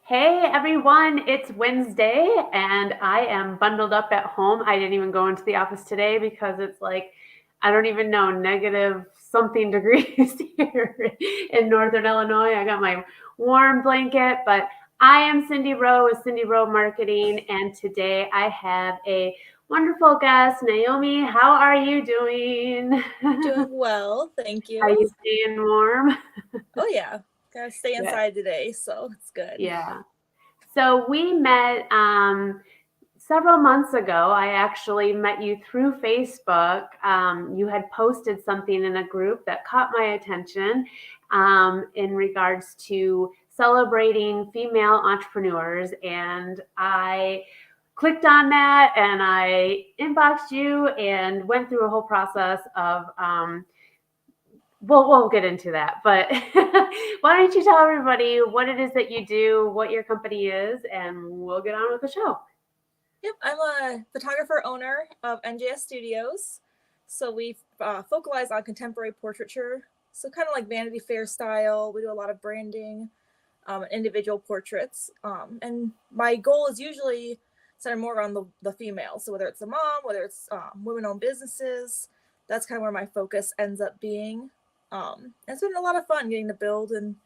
Hey everyone, it's Wednesday and I am bundled up at home. I didn't even go into the office today because it's like, I don't even know, negative something degrees here in Northern Illinois. I got my warm blanket, but I am Cindy Rowe with Cindy Rowe Marketing, and today I have a wonderful guest, Naomi. How are you doing? Doing well, thank Are you. you staying warm? Oh yeah, gotta stay Yeah. inside today, so it's good. Yeah. So we met several months ago. I actually met you through Facebook. You had posted something in a group that caught my attention in regards to celebrating female entrepreneurs. And I clicked on that and I inboxed you and went through a whole process of we'll get into that, but why don't you tell everybody what it is that you do, what your company is, and we'll get on with the show. Yep, I'm a photographer owner of NJS Studios, so we focalize on contemporary portraiture, so kind of like Vanity Fair style. We do a lot of branding, individual portraits, and my goal is usually centered more around the female. So whether it's the mom, whether it's women-owned businesses, that's kind of where my focus ends up being. It's been a lot of fun getting to build and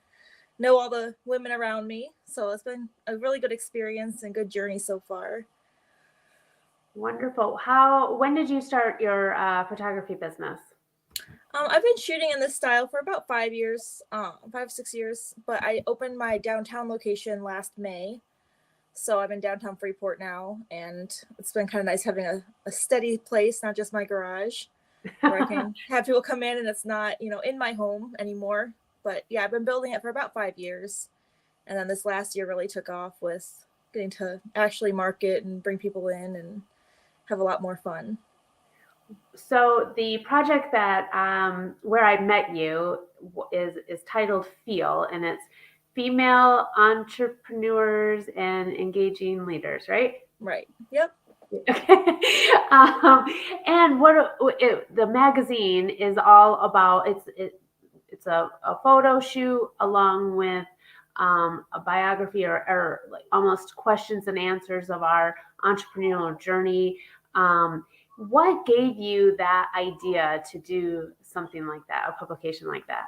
know all the women around me. So it's been a really good experience and good journey so far. Wonderful. When did you start your photography business? I've been shooting in this style for about 5 years, 5, 6 years, but I opened my downtown location last May. So I'm in downtown Freeport now, and it's been kind of nice having a steady place, not just my garage, where I can have people come in and it's not, in my home anymore. But yeah, I've been building it for about 5 years. And then this last year really took off with getting to actually market and bring people in and have a lot more fun. So the project that where I met you is titled Feel, and it's female entrepreneurs and engaging leaders, right? Right. Yep. Okay. um, and the magazine is all about, it's a photo shoot along with a biography or like almost questions and answers of our entrepreneurial journey. What gave you that idea to do something like that, a publication like that?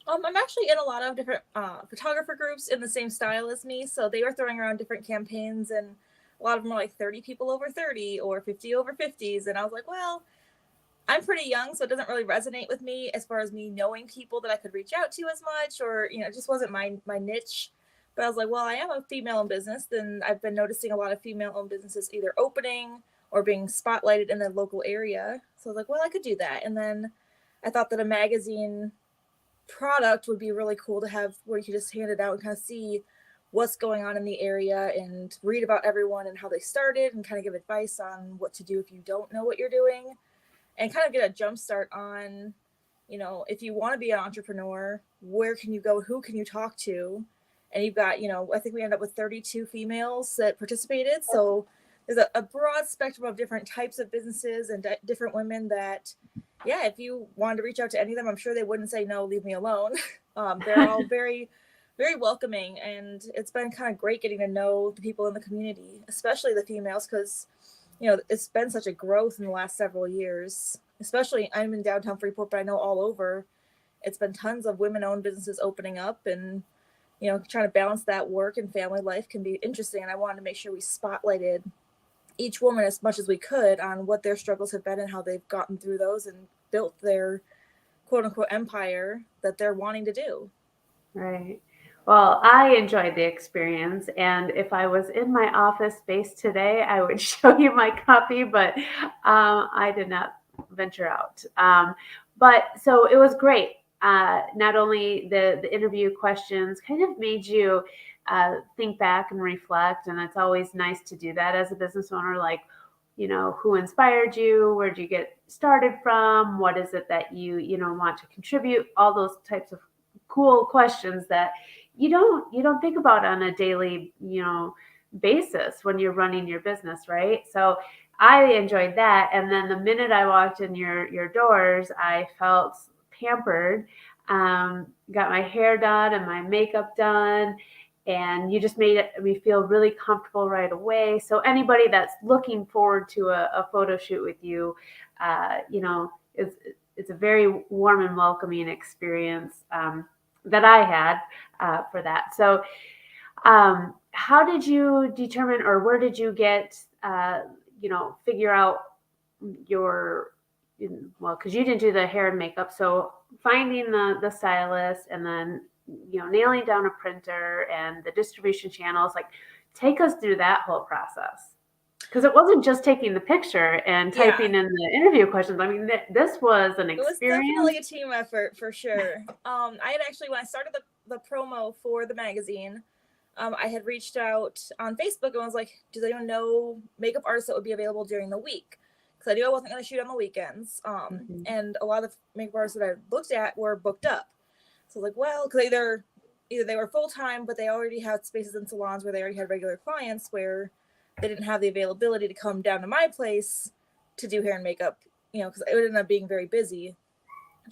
I'm actually in a lot of different photographer groups in the same style as me. So they were throwing around different campaigns, and a lot of them are like 30 people over 30 or 50 over 50s. And I was like, well, I'm pretty young, so it doesn't really resonate with me as far as me knowing people that I could reach out to as much, or it just wasn't my niche. But I was like, well, I am a female in business, then I've been noticing a lot of female-owned businesses either opening or being spotlighted in the local area. So I was like, well, I could do that. And then I thought that a magazine product would be really cool to have, where you could just hand it out and kind of see what's going on in the area and read about everyone and how they started and kind of give advice on what to do if you don't know what you're doing, and kind of get a jump start on, if you want to be an entrepreneur, where can you go? Who can you talk to? And you've got, I think we ended up with 32 females that participated. So there's a broad spectrum of different types of businesses and different women that, yeah, if you wanted to reach out to any of them, I'm sure they wouldn't say, no, leave me alone. They're all very, very welcoming. And it's been kind of great getting to know the people in the community, especially the females, because it's been such a growth in the last several years. Especially, I'm in downtown Freeport, but I know all over, it's been tons of women-owned businesses opening up, and trying to balance that work and family life can be interesting. And I wanted to make sure we spotlighted each woman as much as we could on what their struggles have been and how they've gotten through those and built their quote-unquote empire that they're wanting to do. Right. Well, I enjoyed the experience, and if I was in my office space today, I would show you my copy, but I did not venture out. But so it was great. Not only the interview questions kind of made you think back and reflect, and it's always nice to do that as a business owner. Like, who inspired you? Where did you get started from? What is it that you want to contribute? All those types of cool questions that you don't think about on a daily basis when you're running your business, right? So I enjoyed that, and then the minute I walked in your doors, I felt pampered. Got my hair done and my makeup done, and you just made me feel really comfortable right away. So anybody that's looking forward to a photo shoot with you, you know, it's a very warm and welcoming experience that I had for that. So how did you determine, or where did you get, you know, figure out your, well, because you didn't do the hair and makeup, so finding the stylist and then, you know, nailing down a printer and the distribution channels, like take us through that whole process. Because it wasn't just taking the picture and Yeah, typing in the interview questions. I mean, this was an it was definitely experience. a team effort for sure. I had actually, when I started the promo for the magazine, I had reached out on Facebook and was like, does anyone know makeup artists that would be available during the week? Because I knew I wasn't going to shoot on the weekends. Mhm. And a lot of makeup artists that I looked at were booked up. So I was like, well, because either they were full time, but they already had spaces in salons where they already had regular clients where they didn't have the availability to come down to my place to do hair and makeup, because it would end up being very busy.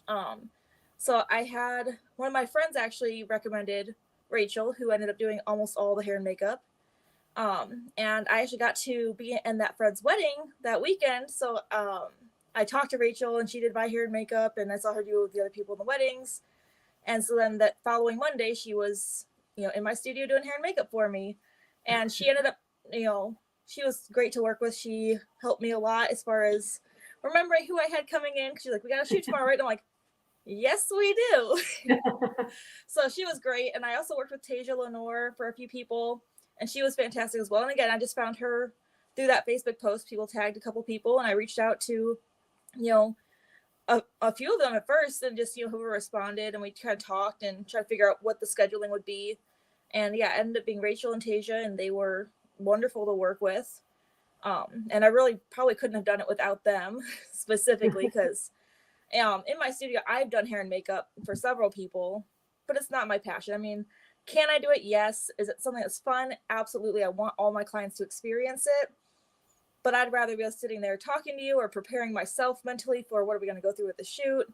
Um, so I had one of my friends actually recommended Rachel, who ended up doing almost all the hair and makeup. And I actually got to be in that friend's wedding that weekend. So I talked to Rachel and she did my hair and makeup, and I saw her do it with the other people in the weddings. And so then that following Monday, she was, in my studio doing hair and makeup for me. And she ended up, she was great to work with. She helped me a lot as far as remembering who I had coming in. She's like, we got to shoot tomorrow, right? And I'm like, yes, we do. So she was great. And I also worked with Tasia Lenore for a few people, and she was fantastic as well. And again, I just found her through that Facebook post. People tagged a couple people, and I reached out to, a few of them at first, and just, whoever responded, and we kind of talked and tried to figure out what the scheduling would be. And yeah, it ended up being Rachel and Tasia, and they were wonderful to work with. And I really probably couldn't have done it without them specifically, because in my studio, I've done hair and makeup for several people, but it's not my passion. I mean, can I do it? Yes. Is it something that's fun? Absolutely. I want all my clients to experience it, but I'd rather be sitting there talking to you or preparing myself mentally for what are we going to go through with the shoot.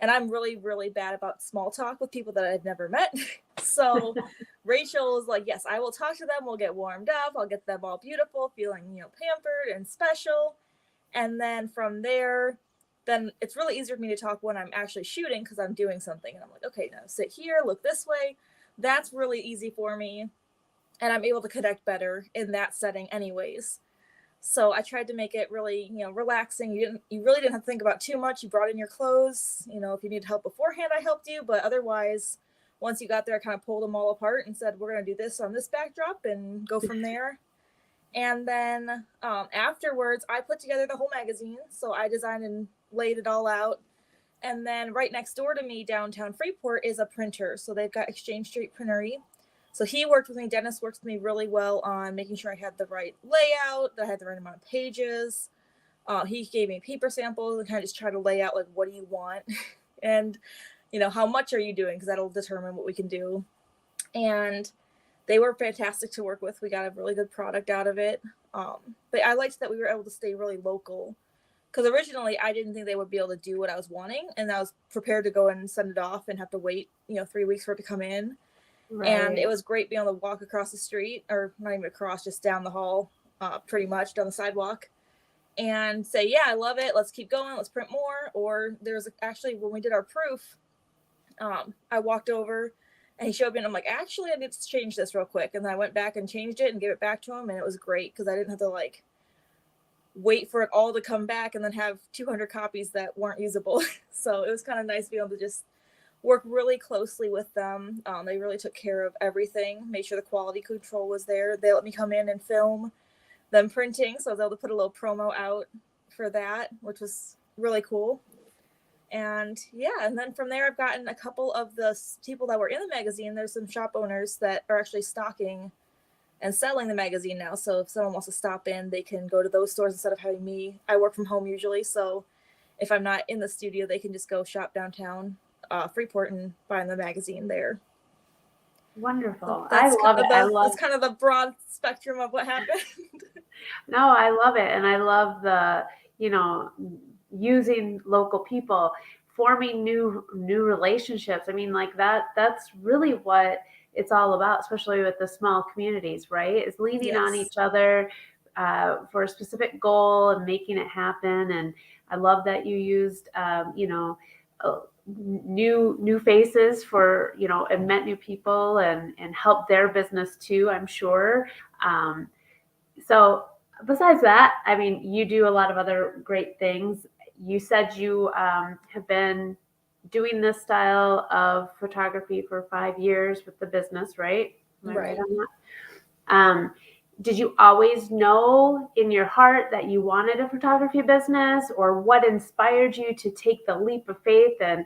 And I'm really, really bad about small talk with people that I've never met. So Rachel is like, yes, I will talk to them. We'll get warmed up. I'll get them all beautiful, feeling, pampered and special. And then from there, then it's really easier for me to talk when I'm actually shooting, because I'm doing something. And I'm like, okay, now sit here, look this way. That's really easy for me. And I'm able to connect better in that setting anyways. So I tried to make it really, relaxing. You really didn't have to think about too much. You brought in your clothes. If you needed help beforehand, I helped you. But otherwise, once you got there, I kind of pulled them all apart and said, we're going to do this on this backdrop and go from there. And then afterwards, I put together the whole magazine. So I designed and laid it all out. And then right next door to me, downtown Freeport, is a printer. So they've got Exchange Street Printery. So he worked with me. Dennis worked with me really well on making sure I had the right layout, that I had the right amount of pages. He gave me paper samples and kind of just try to lay out, like, what do you want? And, how much are you doing? Because that'll determine what we can do. And they were fantastic to work with. We got a really good product out of it. But I liked that we were able to stay really local, because originally I didn't think they would be able to do what I was wanting. And I was prepared to go and send it off and have to wait, 3 weeks for it to come in. Right. And it was great being able to walk across the street, or not even across, just down the hall, pretty much down the sidewalk, and say, yeah, I love it. Let's keep going. Let's print more. Or there's actually, when we did our proof, I walked over and he showed me, and I'm like, actually, I need to change this real quick. And then I went back and changed it and gave it back to him. And it was great, because I didn't have to wait for it all to come back and then have 200 copies that weren't usable. So it was kind of nice to be able to just work really closely with them. They really took care of everything, made sure the quality control was there. They let me come in and film them printing, so I was able to put a little promo out for that, which was really cool. And yeah, and then from there, I've gotten a couple of the people that were in the magazine. There's some shop owners that are actually stocking and selling the magazine now. So if someone wants to stop in, they can go to those stores instead of having me. I work from home usually, so if I'm not in the studio, they can just go shop downtown Freeport and find the magazine there. Wonderful. So I love it. That's kind of the broad spectrum of what happened. No, I love it. And I love the, using local people, forming new relationships. I mean, like that's really what it's all about, especially with the small communities, right? Is leaning on Yes. each other for a specific goal and making it happen. And I love that you used, new faces for, and met new people and helped their business too, I'm sure. Um, so besides that, I mean, you do a lot of other great things. You said you have been doing this style of photography for 5 years with the business, right? Am I right Right. on that? Did you always know in your heart that you wanted a photography business, or what inspired you to take the leap of faith and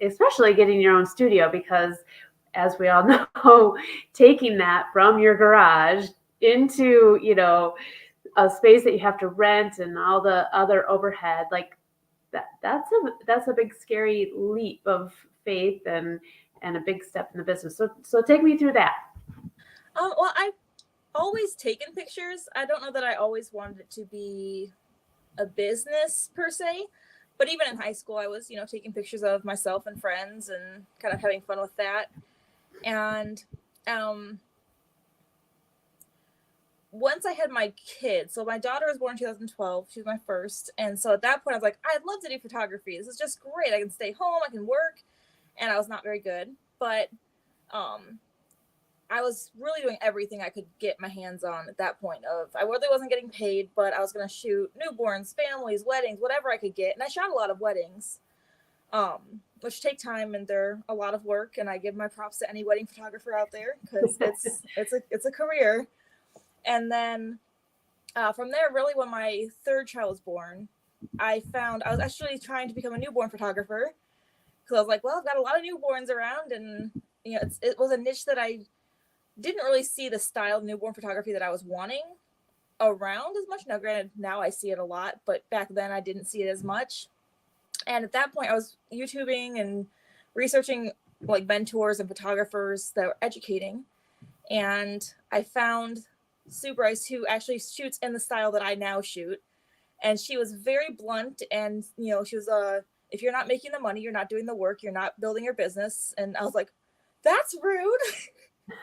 especially getting your own studio? Because as we all know, taking that from your garage into, a space that you have to rent and all the other overhead, like that's a big scary leap of faith and a big step in the business. So take me through that. Well, I've always taken pictures. I don't know that I always wanted it to be a business per se, but even in high school, I was, taking pictures of myself and friends and kind of having fun with that. And um, once I had my kids, so my daughter was born in 2012. She was my first. And so at that point, I was like, I'd love to do photography. This is just great. I can stay home, I can work. And I was not very good. But um, I was really doing everything I could get my hands on at that point. I really wasn't getting paid, but I was going to shoot newborns, families, weddings, whatever I could get. And I shot a lot of weddings, which take time and they're a lot of work. And I give my props to any wedding photographer out there because it's a career. And then from there, really, when my third child was born, I found I was actually trying to become a newborn photographer because I was like, well, I've got a lot of newborns around, and it was a niche that I didn't really see the style of newborn photography that I was wanting around as much. Now, granted, now I see it a lot, but back then I didn't see it as much. And at that point, I was YouTubing and researching like mentors and photographers that were educating. And I found Sue Bryce, who actually shoots in the style that I now shoot. And she was very blunt. And, she was, if you're not making the money, you're not doing the work, you're not building your business. And I was like, that's rude.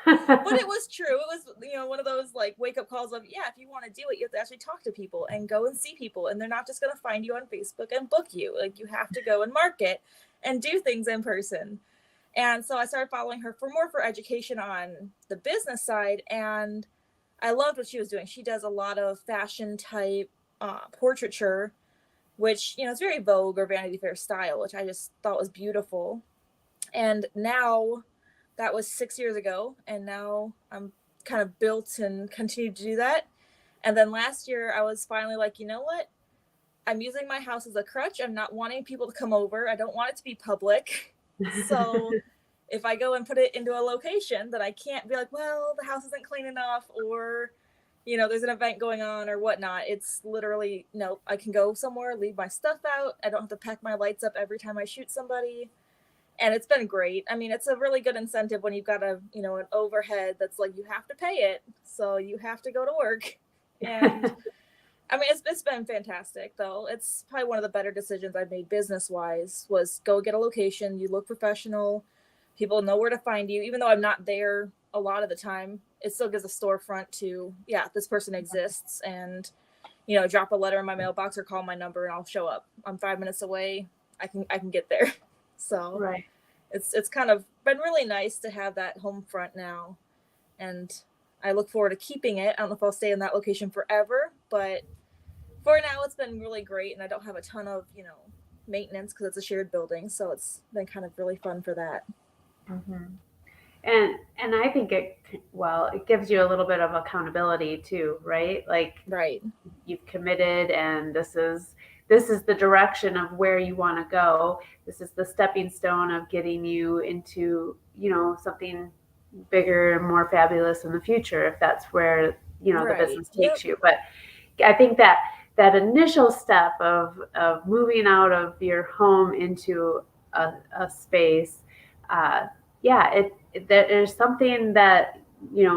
But it was true. It was, one of those like wake up calls of, yeah, if you want to do it, you have to actually talk to people and go and see people. And they're not just going to find you on Facebook and book you. Like, you have to go and market and do things in person. And so I started following her for education on the business side. And I loved what she was doing. She does a lot of fashion type portraiture, which, is very Vogue or Vanity Fair style, which I just thought was beautiful. And now, that was 6 years ago, and now I'm kind of built and continue to do that. And then last year, I was finally like, you know what? I'm using my house as a crutch. I'm not wanting people to come over. I don't want it to be public. So if I go and put it into a location that I can't be like, well, the house isn't clean enough, or, there's an event going on or whatnot, it's literally, no, I can go somewhere, leave my stuff out. I don't have to pack my lights up every time I shoot somebody. And it's been great. I mean, it's a really good incentive when you've got an overhead that's like, you have to pay it, so you have to go to work. And I mean, it's been fantastic, though. It's probably one of the better decisions I've made business wise, was go get a location. You look professional. People know where to find you. Even though I'm not there a lot of the time, it still gives a storefront to, yeah, this person exists, and, drop a letter in my mailbox or call my number and I'll show up. I'm 5 minutes away. I can get there. So Right. it's kind of been really nice to have that home front now. And I look forward to keeping it. I don't know if I'll stay in that location forever, but for now it's been really great. And I don't have a ton of, maintenance because it's a shared building. So it's been kind of really fun for that. Mm-hmm. And I think it gives you a little bit of accountability too, right? Like, Right. you've committed, and this is the direction of where you want to go. This is the stepping stone of getting you into, something bigger and more fabulous in the future, if that's where, the Right. business Yep. takes you. But I think that initial step of moving out of your home into a space, yeah, there's something that,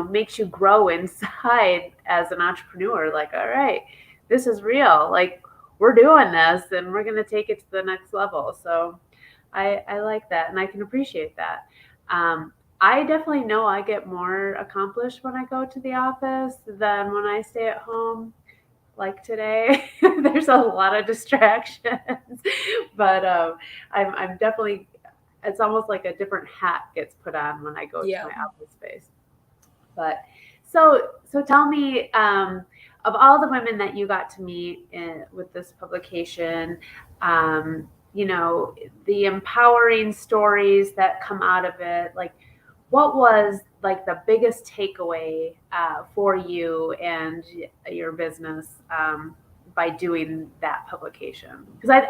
makes you grow inside as an entrepreneur. Like, all right, this is real. Like, we're doing this, and we're going to take it to the next level. So I like that, and I can appreciate that. I definitely know I get more accomplished when I go to the office than when I stay at home. Like today, there's a lot of distractions, but I'm definitely. It's almost like a different hat gets put on when I go to Yeah. my office space. But so tell me, of all the women that you got to meet with this publication, you know, the empowering stories that come out of it, like what was like the biggest takeaway for you and your business by doing that publication? Because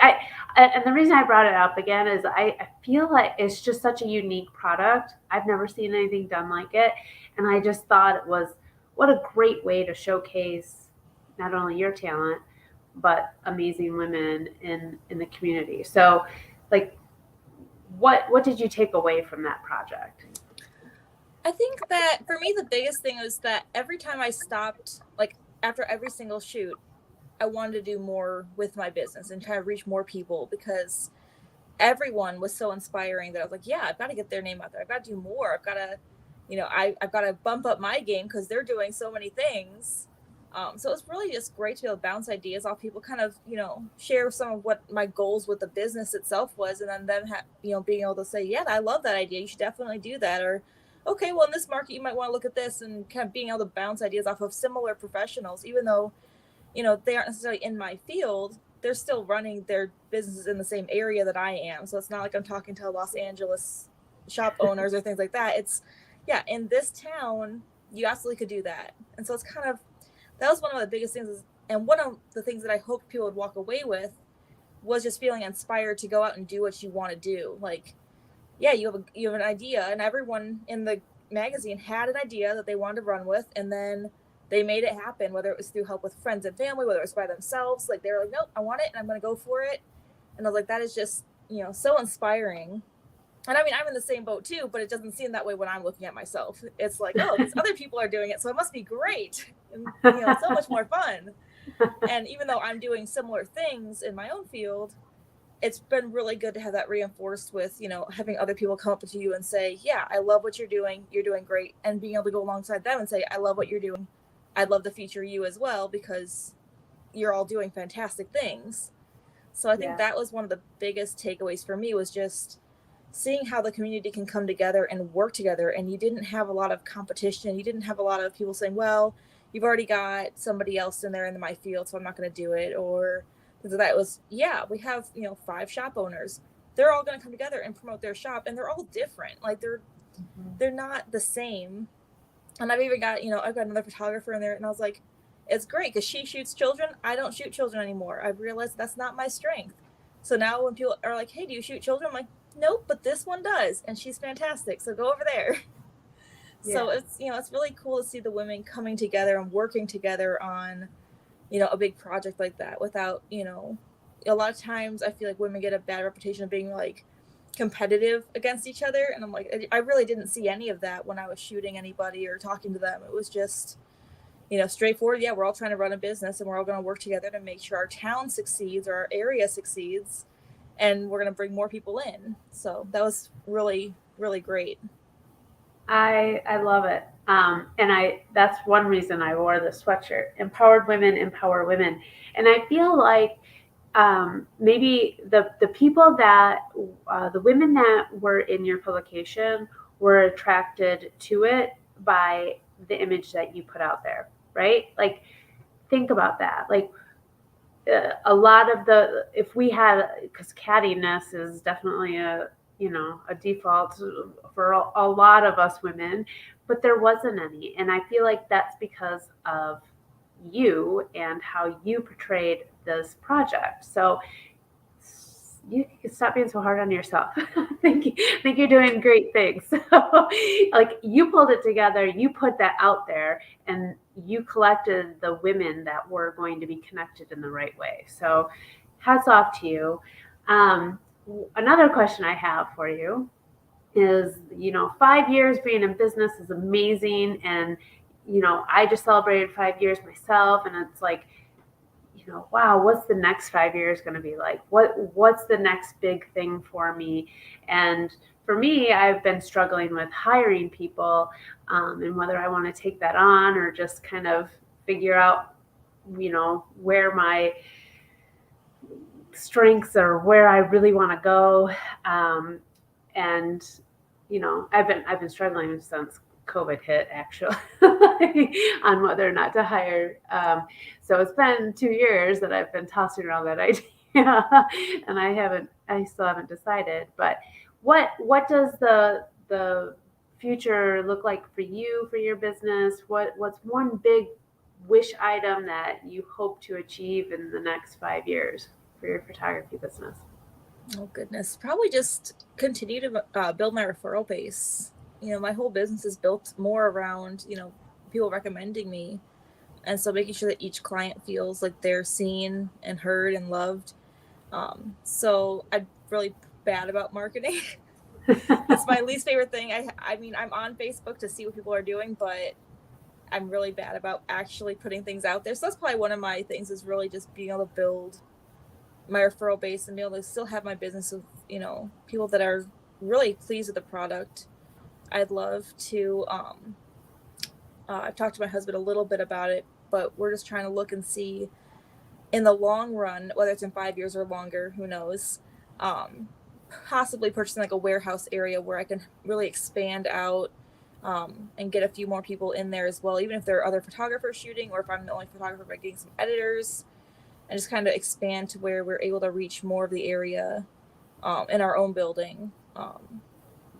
and the reason I brought it up again is I feel like it's just such a unique product. I've never seen anything done like it, and I just thought it was what a great way to showcase not only your talent but amazing women in the community. So, like, what did you take away from that project? I think that for me, the biggest thing was that every time I stopped, like after every single shoot, I wanted to do more with my business and try to reach more people because everyone was so inspiring that I was like, yeah, I've got to get their name out there. I've got to do more. I've got to, I've got to bump up my game because they're doing so many things. So it's really just great to be able to bounce ideas off people, kind of, share some of what my goals with the business itself was, and then them, being able to say, yeah, I love that idea. You should definitely do that. Or, okay, well, in this market, you might want to look at this, and kind of being able to bounce ideas off of similar professionals, even though, they aren't necessarily in my field. They're still running their businesses in the same area that I am. So it's not like I'm talking to Los Angeles shop owners or things like that. It's, yeah, in this town, you absolutely could do that. And so it's kind of, that was one of the biggest things. And one of the things that I hoped people would walk away with was just feeling inspired to go out and do what you want to do. Like, yeah, you have an idea, and everyone in the magazine had an idea that they wanted to run with, and then they made it happen, whether it was through help with friends and family, whether it was by themselves. Like, they were like, nope, I want it, and I'm going to go for it. And I was like, that is just, so inspiring. And I mean, I'm in the same boat too, but it doesn't seem that way when I'm looking at myself. It's like, oh, these other people are doing it, so it must be great, and so much more fun. And even though I'm doing similar things in my own field, it's been really good to have that reinforced with, having other people come up to you and say, yeah, I love what you're doing. You're doing great. And being able to go alongside them and say, I love what you're doing. I'd love to feature you as well because you're all doing fantastic things. So I think Yeah. that was one of the biggest takeaways for me, was just seeing how the community can come together and work together. And you didn't have a lot of competition. You didn't have a lot of people saying, well, you've already got somebody else in there in my field, so I'm not going to do it. Or things like that. It was, yeah, we have, 5 shop owners. They're all going to come together and promote their shop, and they're all different. Like, they're not the same. And I've even got, I've got another photographer in there, and I was like, it's great because she shoots children. I don't shoot children anymore. I've realized that's not my strength. So now when people are like, hey, do you shoot children? I'm like, nope, but this one does, and she's fantastic. So go over there. So Yeah. it's really cool to see the women coming together and working together on, a big project like that without, a lot of times I feel like women get a bad reputation of being like competitive against each other. And I'm like, I really didn't see any of that when I was shooting anybody or talking to them. It was just, straightforward. Yeah, we're all trying to run a business, and we're all going to work together to make sure our town succeeds or our area succeeds. And we're going to bring more people in. So that was really, really great. I love it. And that's one reason I wore the sweatshirt. Empowered women empower women. And I feel like maybe the people that the women that were in your publication were attracted to it by the image that you put out there, right? Like, think about that. Like, a lot of the if we had, because cattiness is definitely a default for a lot of us women, but there wasn't any, and I feel like that's because of you and how you portrayed this project. So you can stop being so hard on yourself. I think you're doing great things. So, like, you pulled it together, you put that out there, and you collected the women that were going to be connected in the right way. So, hats off to you. Um, Another question I have for you is, 5 years being in business is amazing, and I just celebrated 5 years myself, and it's like, wow, what's the next 5 years going to be like? What's the next big thing for me? And for me, I've been struggling with hiring people, and whether I want to take that on or just kind of figure out, where my strengths or where I really want to go. And I've been struggling since COVID hit, actually, on whether or not to hire. So it's been 2 years that I've been tossing around that idea, and I still haven't decided. But what does the future look like for you, for your business? What's one big wish item that you hope to achieve in the next 5 years for your photography business? Oh goodness, probably just continue to build my referral base. My whole business is built more around people recommending me, and so making sure that each client feels like they're seen and heard and loved. So I'm really bad about marketing. It's my least favorite thing. I mean, I'm on Facebook to see what people are doing, but I'm really bad about actually putting things out there. So that's probably one of my things, is really just being able to build my referral base and be able to still have my business with, people that are really pleased with the product. I'd love to, I've talked to my husband a little bit about it, but we're just trying to look and see in the long run, whether it's in 5 years or longer, who knows, possibly purchasing like a warehouse area where I can really expand out, and get a few more people in there as well, even if there are other photographers shooting, or if I'm the only photographer by getting some editors, and just kind of expand to where we're able to reach more of the area, in our own building.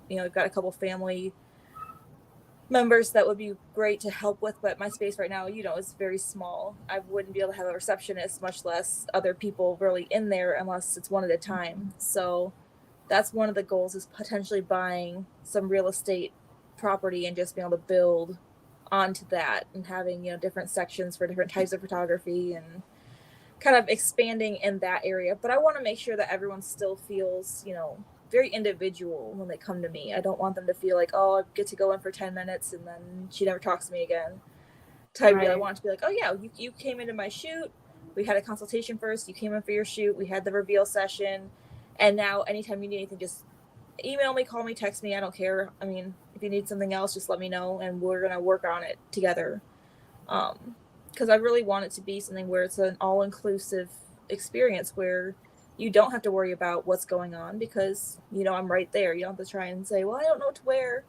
We've got a couple family members that would be great to help with, but my space right now, is very small. I wouldn't be able to have a receptionist, much less other people really in there, unless it's one at a time. So that's one of the goals, is potentially buying some real estate property and just being able to build onto that, and having, different sections for different types of photography, and kind of expanding in that area. But I want to make sure that everyone still feels, very individual when they come to me. I don't want them to feel like, oh, I get to go in for 10 minutes and then she never talks to me again type deal. I want it to be like, oh yeah, you came into my shoot, we had a consultation first, you came in for your shoot, we had the reveal session, and now anytime you need anything, just email me, call me, text me. I don't care. I mean, if you need something else, just let me know, and we're gonna work on it together. Because I really want it to be something where it's an all-inclusive experience, where you don't have to worry about what's going on, because I'm right there. You don't have to try and say, well, I don't know what to wear.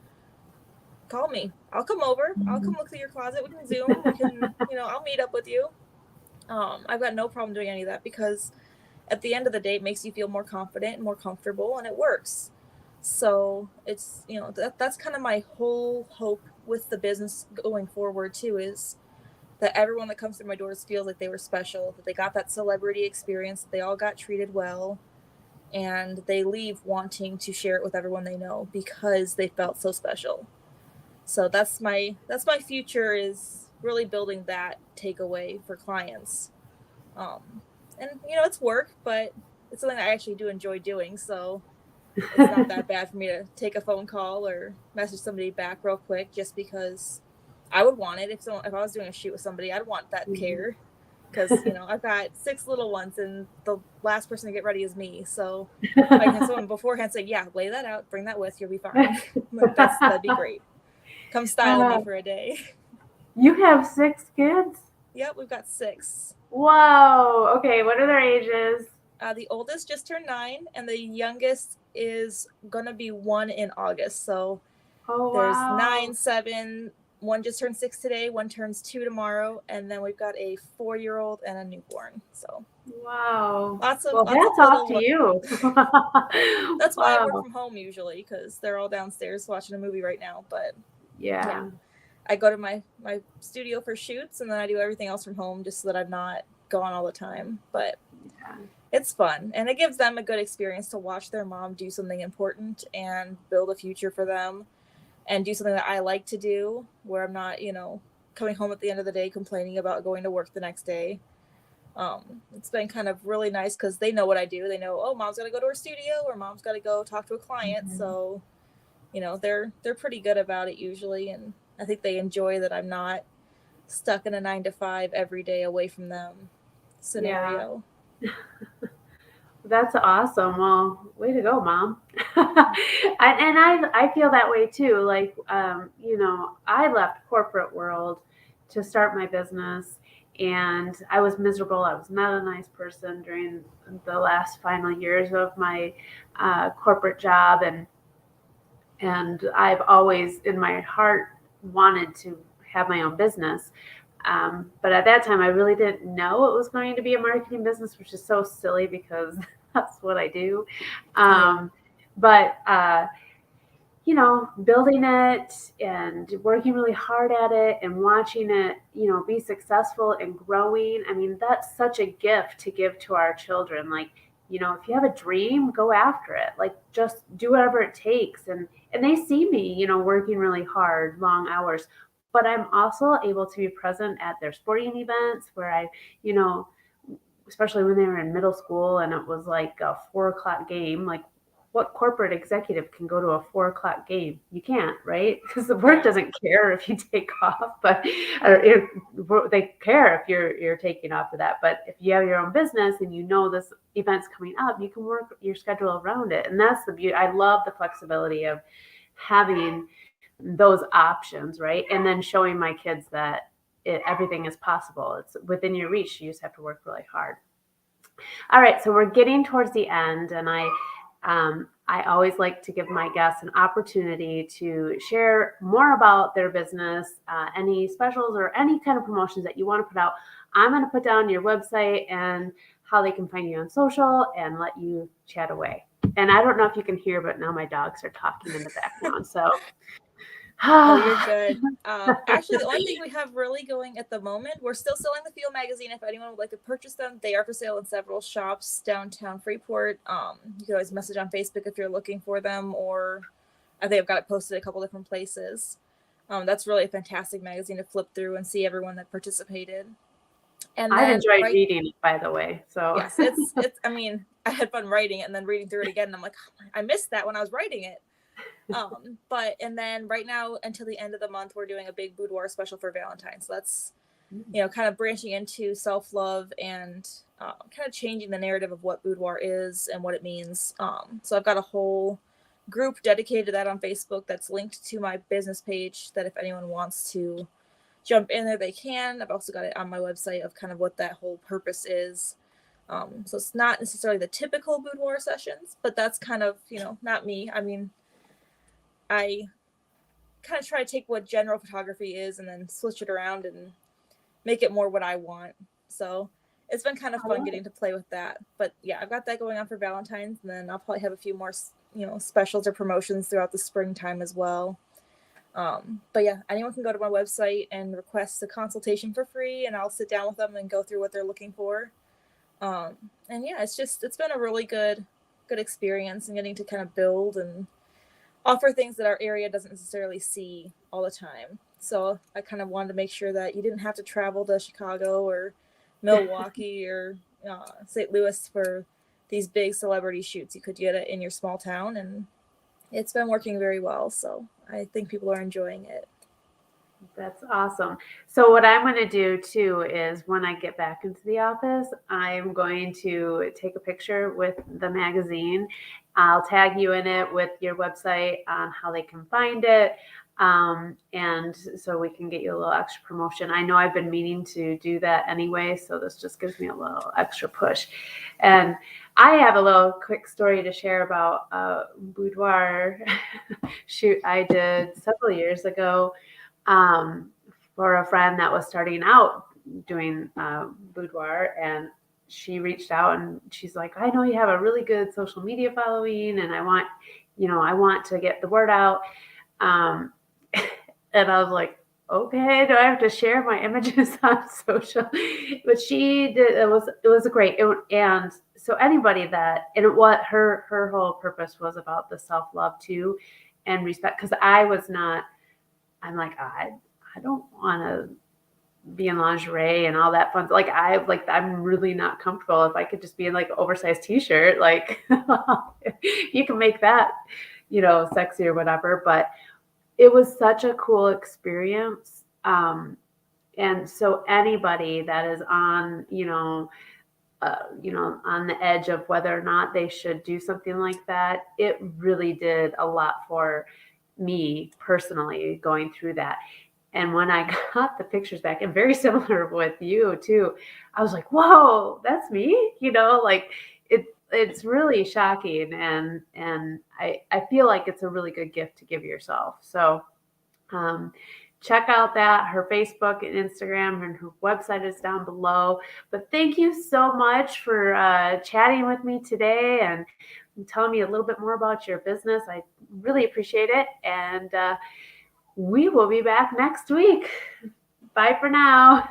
Call me. I'll come over. I'll come look through your closet. We can Zoom. We can, I'll meet up with you. I've got no problem doing any of that, because at the end of the day, it makes you feel more confident and more comfortable, and it works. So it's, that's kind of my whole hope with the business going forward too, is that everyone that comes through my doors feels like they were special, that they got that celebrity experience, that they all got treated well, and they leave wanting to share it with everyone they know, because they felt so special. So that's my future, is really building that takeaway for clients. And it's work, but it's something I actually do enjoy doing. So it's not that bad for me to take a phone call or message somebody back real quick, just because I would want it. If I was doing a shoot with somebody, I'd want that care, because I've got 6 little ones, and the last person to get ready is me. So I can have someone beforehand say, yeah, lay that out, bring that with, you'll be fine. That'd be great. Come style me for a day. You have 6 kids? Yep, we've got 6. Wow. Okay, what are their ages? The oldest just turned 9, and the youngest is gonna be 1 in August. So there's 9, 7. One just turned 6 today. One turns 2 tomorrow, and then we've got a 4-year-old and a newborn. So wow, lots of hats off to you. That's why I work from home usually, because they're all downstairs watching a movie right now. But yeah, I go to my studio for shoots, and then I do everything else from home, just so that I'm not gone all the time. But it's fun, and it gives them a good experience to watch their mom do something important and build a future for them, and do something that I like to do, where I'm not, coming home at the end of the day complaining about going to work the next day. It's been kind of really nice, because they know what I do. They know, oh, mom's got to go to her studio, or mom's got to go talk to a client. So, they're pretty good about it usually, and I think they enjoy that I'm not stuck in a 9 to 5 every day away from them scenario. Yeah. That's awesome. Well, way to go, mom. And I feel that way too. Like, I left corporate world to start my business, and I was miserable. I was not a nice person during the last final years of my corporate job, and I've always, in my heart, wanted to have my own business. But at that time, I really didn't know it was going to be a marketing business, which is so silly because that's what I do. Yeah. Um, but building it and working really hard at it and watching it, be successful and growing. I mean, that's such a gift to give to our children. Like, if you have a dream, go after it. Like, just do whatever it takes. And they see me, working really hard, long hours. But I'm also able to be present at their sporting events where you know, especially when they were in middle school and it was like a 4 o'clock game. Like, what corporate executive can go to a 4 o'clock game? You can't, right? Because the work Yeah. doesn't care if you take off, but they care if you're taking off for that. But if you have your own business and this event's coming up, you can work your schedule around it, and that's the beauty. I love the flexibility of having those options, right? And then showing my kids that everything is possible. It's within your reach. You just have to work really hard. All right, so we're getting towards the end, and I always like to give my guests an opportunity to share more about their business, any specials or any kind of promotions that you want to put out. I'm going to put down your website and how they can find you on social and let you chat away. And I don't know if you can hear, but now my dogs are talking in the background. So, Oh, you're good. Actually, the only thing we have really going at the moment, we're still selling the Field magazine. If anyone would like to purchase them, they are for sale in several shops downtown Freeport. You can always message on Facebook if you're looking for them, or I think I've got it posted a couple different places. That's really a fantastic magazine to flip through and see everyone that participated. And I've then enjoyed reading it, by the way. So, yes, it's. I mean, I had fun writing it and then reading through it again. And I'm like, I missed that when I was writing it. And then right now until the end of the month, we're doing a big boudoir special for Valentine's. So that's, kind of branching into self-love and kind of changing the narrative of what boudoir is and what it means. So I've got a whole group dedicated to that on Facebook that's linked to my business page that if anyone wants to jump in there, they can. I've also got it on my website of kind of what that whole purpose is. So it's not necessarily the typical boudoir sessions, but that's kind of, not me. I mean, I kind of try to take what general photography is and then switch it around and make it more what I want. So it's been kind of fun getting to play with that. But yeah, I've got that going on for Valentine's, and then I'll probably have a few more, specials or promotions throughout the springtime as well. But yeah, anyone can go to my website and request a consultation for free, and I'll sit down with them and go through what they're looking for. And yeah, it's been a really good experience and getting to kind of build and offer things that our area doesn't necessarily see all the time. So I kind of wanted to make sure that you didn't have to travel to Chicago or Milwaukee or St. Louis for these big celebrity shoots. You could get it in your small town, and it's been working very well. So I think people are enjoying it. that's awesome. So what I'm going to do too is when I get back into the office, I'm going to take a picture with the magazine. I'll tag you in it with your website on how they can find it. And so we can get you a little extra promotion. I know I've been meaning to do that anyway, so this just gives me a little extra push. And I have a little quick story to share about a boudoir shoot I did several years ago for a friend that was starting out doing boudoir, and she reached out and she's like, I know you have a really good social media following, and I want to get the word out. And I was like, okay, do I have to share my images on social? But she did. It was a great. And so anybody what her whole purpose was about the self love too, and respect. Because I was not. I'm like, I don't want to be in lingerie and all that fun. I'm really not comfortable. If I could just be in like an oversized t-shirt, like you can make that, sexy or whatever. But it was such a cool experience. And so anybody that is on, on the edge of whether or not they should do something like that. It really did a lot for me personally going through that. And when I got the pictures back, and very similar with you too, I was like, "Whoa, that's me!" Like it's really shocking, and I feel like it's a really good gift to give yourself. So um, check out her Facebook and Instagram, and her website is down below. But thank you so much for chatting with me today and telling me a little bit more about your business. I really appreciate it. And we will be back next week. Bye for now.